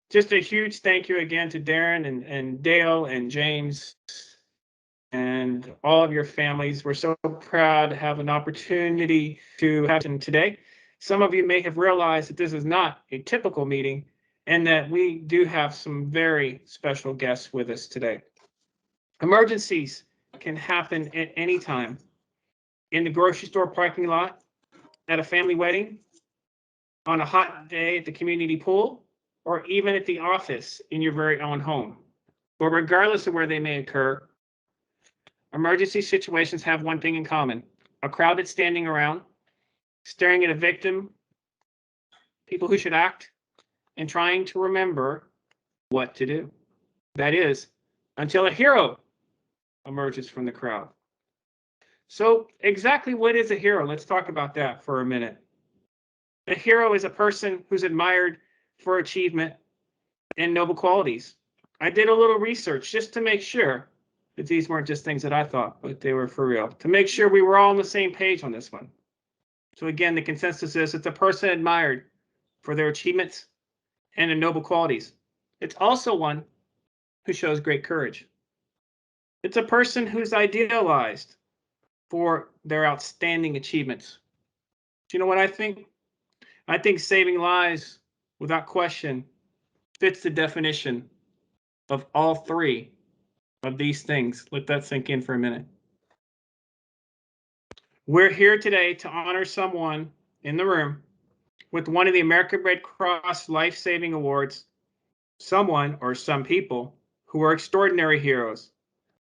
Just a huge thank you again to Darren and Dale and James and all of your families. We're so proud to have an opportunity to have them today. Some of you may have realized that this is not a typical meeting and that we do have some very special guests with us today. Emergencies can happen at any time. In the grocery store parking lot, at a family wedding, on a hot day at the community pool, or even at the office in your very own home. But regardless of where they may occur, emergency situations have one thing in common: a crowd that's standing around, staring at a victim, people who should act, and trying to remember what to do. That is, until a hero emerges from the crowd. So exactly what is a hero? Let's talk about that for a minute. A hero is a person who's admired for achievement and noble qualities. I did a little research just to make sure that these weren't just things that I thought, but they were for real, to make sure we were all on the same page on this one. So again, the consensus is it's a person admired for their achievements and their noble qualities. It's also one who shows great courage. It's a person who's idealized for their outstanding achievements. Do you know what I think? I think saving lives, without question, fits the definition of all three of these things. Let that sink in for a minute. We're here today to honor someone in the room with one of the American Red Cross Life-Saving Awards, someone or some people who are extraordinary heroes.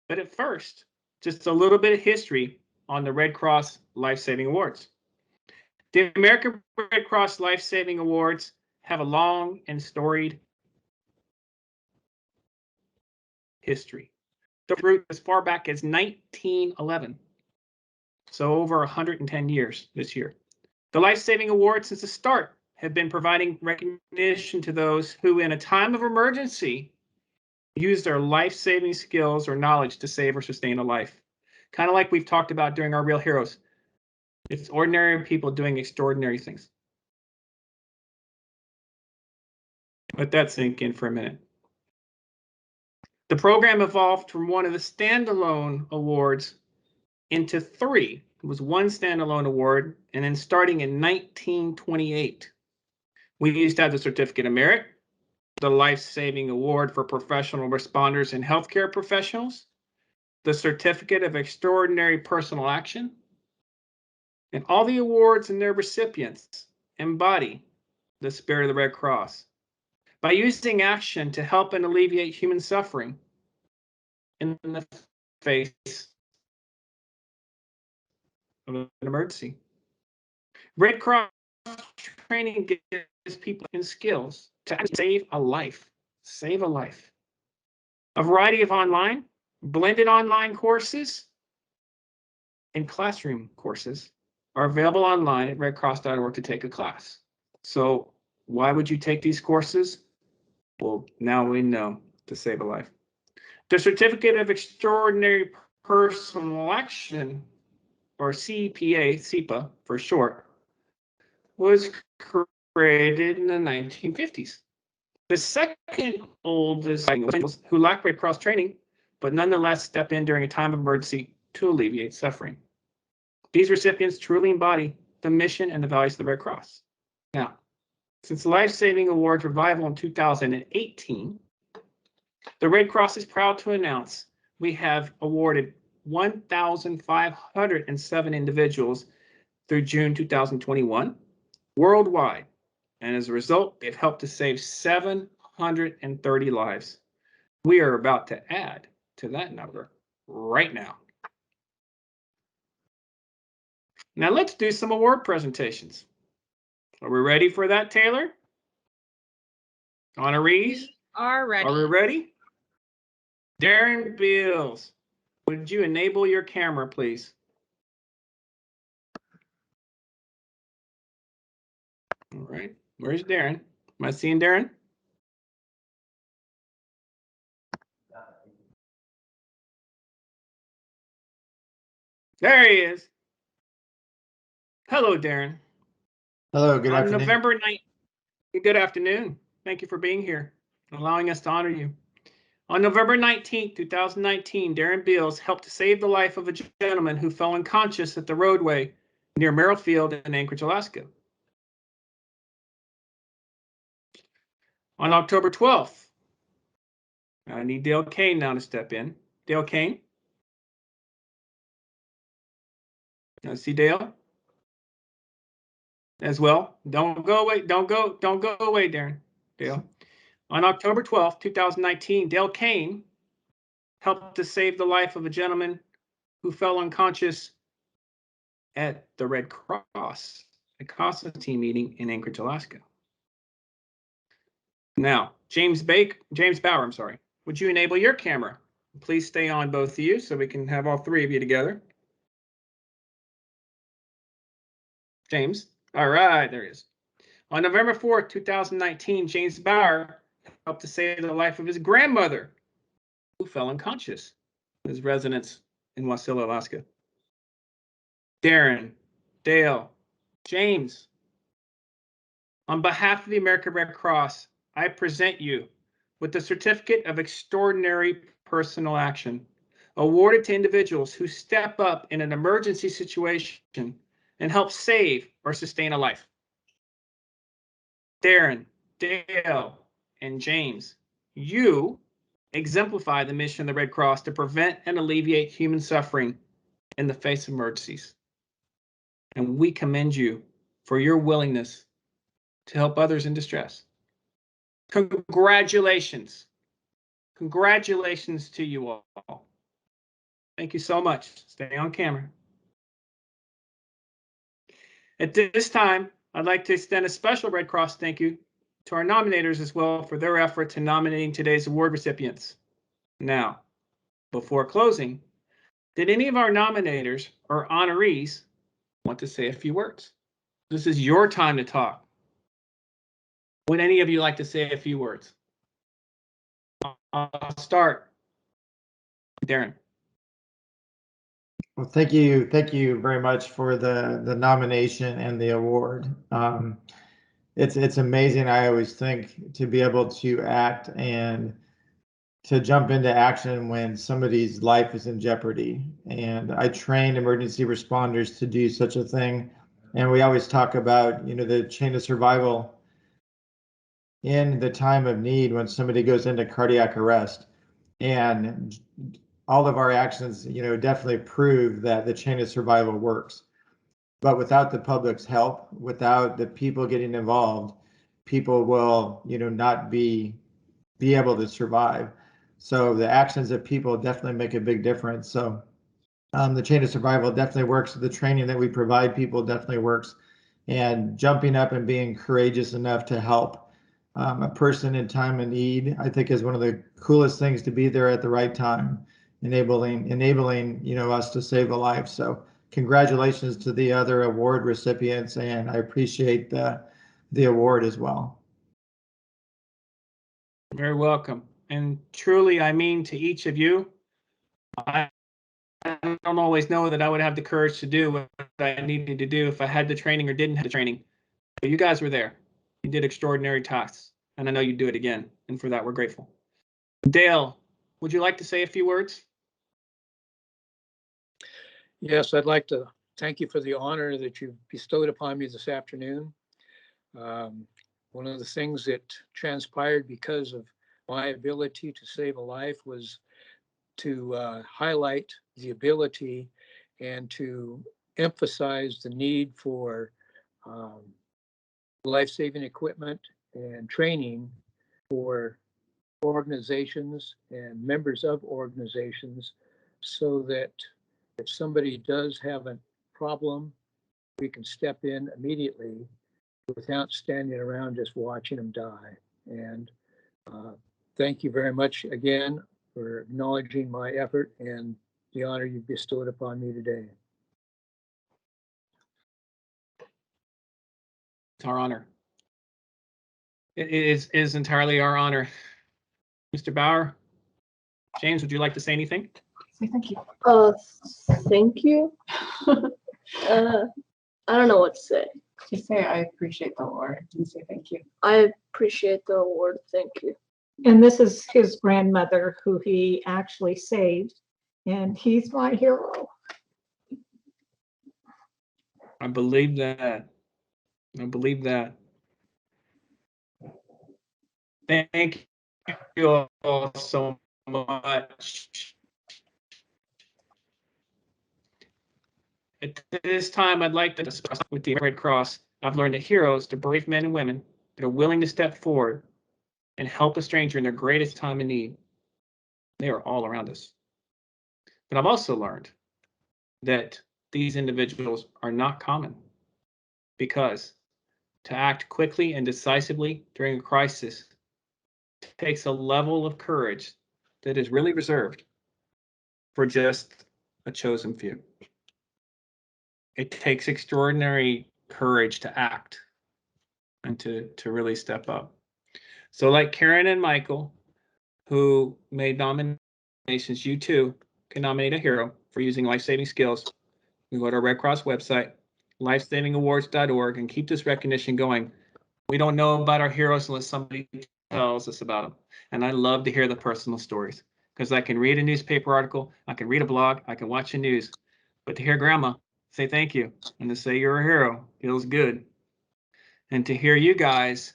But at first, just a little bit of history on the Red Cross Life-Saving Awards. The American Red Cross Life-Saving Awards have a long and storied history. The root as far back as 1911, so over 110 years this year. The Life-Saving Awards since the start have been providing recognition to those who, in a time of emergency, use their life-saving skills or knowledge to save or sustain a life. Kind of like we've talked about during our Real Heroes. It's ordinary people doing extraordinary things. Let that sink in for a minute. The program evolved from one of the standalone awards into three. It was one standalone award, and then starting in 1928, we used to have the Certificate of Merit, the Life-Saving Award for Professional Responders and Healthcare Professionals, the Certificate of Extraordinary Personal Action, and all the awards and their recipients embody the spirit of the Red Cross. By using action to help and alleviate human suffering in the face of an emergency. Red Cross training gives people skills to save a life. Save a life. A variety of online, blended online courses and classroom courses are available online at redcross.org to take a class. So why would you take these courses? Well, now we know, to save a life. The Certificate of Extraordinary Personal Action, or CPA for short, was created in the 1950s. The second oldest who lack Red Cross training, but nonetheless step in during a time of emergency to alleviate suffering. These recipients truly embody the mission and the values of the Red Cross. Now, since the Life-Saving Awards revival in 2018, the Red Cross is proud to announce we have awarded 1,507 individuals through June 2021 worldwide. And as a result, they've helped to save 730 lives. We are about to add to that number right now. Now let's do some award presentations. Are we ready for that, Taylor? Honorees? We are ready. Are we ready? Darren Beals, would you enable your camera, please? All right, where's Darren? Am I seeing Darren? There he is. Hello, Darren. Hello, good On afternoon. November 9th, good afternoon. Thank you for being here. allowing us to honor you. On November 19th, 2019, Darren Beals helped to save the life of a gentleman who fell unconscious at the roadway near Merrill Field in Anchorage, Alaska. On October 12th, I need Dale Kane now to step in. Dale Kane. I see Dale as well. Don't go away. Don't go away, Darren. Dale. On October 12th, 2019, Dale Kane helped to save the life of a gentleman who fell unconscious at the Red Cross, a CASA team meeting in Anchorage, Alaska. Now, James Bauer, I'm sorry. Would you enable your camera? Please stay on, both of you, so we can have all three of you together. James. All right, there he is. On November 4th, 2019, James Bauer helped to save the life of his grandmother, who fell unconscious at his residence in Wasilla, Alaska. Darren, Dale, James, on behalf of the American Red Cross, I present you with the Certificate of Extraordinary Personal Action, awarded to individuals who step up in an emergency situation and help save or sustain a life. Darren, Dale, and James, you exemplify the mission of the Red Cross to prevent and alleviate human suffering in the face of emergencies. And we commend you for your willingness to help others in distress. Congratulations. Congratulations to you all. Thank you so much. Stay on camera. At this time, I'd like to extend a special Red Cross thank you to our nominators as well for their efforts in nominating today's award recipients. Now, before closing, did any of our nominators or honorees want to say a few words? This is your time to talk. Would any of you like to say a few words? I'll start. Darren. Well, thank you very much for the nomination and the award. It's amazing. I always think to be able to act and to jump into action when somebody's life is in jeopardy. And I train emergency responders to do such a thing. And we always talk about, the chain of survival in the time of need when somebody goes into cardiac arrest. And all of our actions, definitely prove that the chain of survival works. But without the public's help, without the people getting involved, people will, not be able to survive. So the actions of people definitely make a big difference. So the chain of survival definitely works. The training that we provide people definitely works. And jumping up and being courageous enough to help a person in time of need, I think is one of the coolest things, to be there at the right time, enabling us to save a life. So congratulations to the other award recipients, and I appreciate the award as well. Very welcome. And truly, I mean to each of you, I don't always know that I would have the courage to do what I needed to do if I had the training or didn't have the training. But you guys were there. You did extraordinary tasks, and I know you'd do it again. And for that, we're grateful. Dale, would you like to say a few words? Yes, I'd like to thank you for the honor that you've bestowed upon me this afternoon. One of the things that transpired because of my ability to save a life was to highlight the ability and to emphasize the need for life-saving equipment and training for organizations and members of organizations, so that if somebody does have a problem, we can step in immediately without standing around just watching them die. And thank you very much again for acknowledging my effort and the honor you've bestowed upon me today. It's our honor. It is entirely our honor. Mr. Bauer, James, would you like to say anything? Say thank you. Thank you. I don't know what to say. Just say I appreciate the award and say thank you. I appreciate the award. Thank you. And this is his grandmother who he actually saved. And he's my hero. I believe that. I believe that. Thank you all so much. At this time, I'd like to discuss with the Red Cross. I've learned that heroes are brave men and women that are willing to step forward and help a stranger in their greatest time of need. They are all around us. But I've also learned that these individuals are not common, because to act quickly and decisively during a crisis takes a level of courage that is really reserved for just a chosen few. It takes extraordinary courage to act and to really step up. So like Karen and Michael, who made nominations, you too can nominate a hero for using life-saving skills. We go to our Red Cross website, lifesavingawards.org, and keep this recognition going. We don't know about our heroes unless somebody tells us about them. And I love to hear the personal stories, because I can read a newspaper article, I can read a blog, I can watch the news, but to hear grandma say thank you and to say you're a hero feels good. And to hear you guys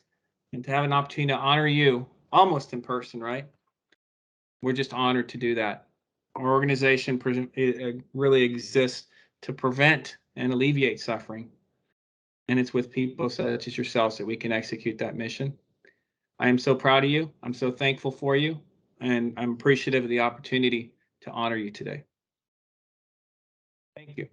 and to have an opportunity to honor you almost in person, right? We're just honored to do that. Our organization really exists to prevent and alleviate suffering. And it's with people such as yourselves that we can execute that mission. I am so proud of you. I'm so thankful for you. And I'm appreciative of the opportunity to honor you today. Thank you.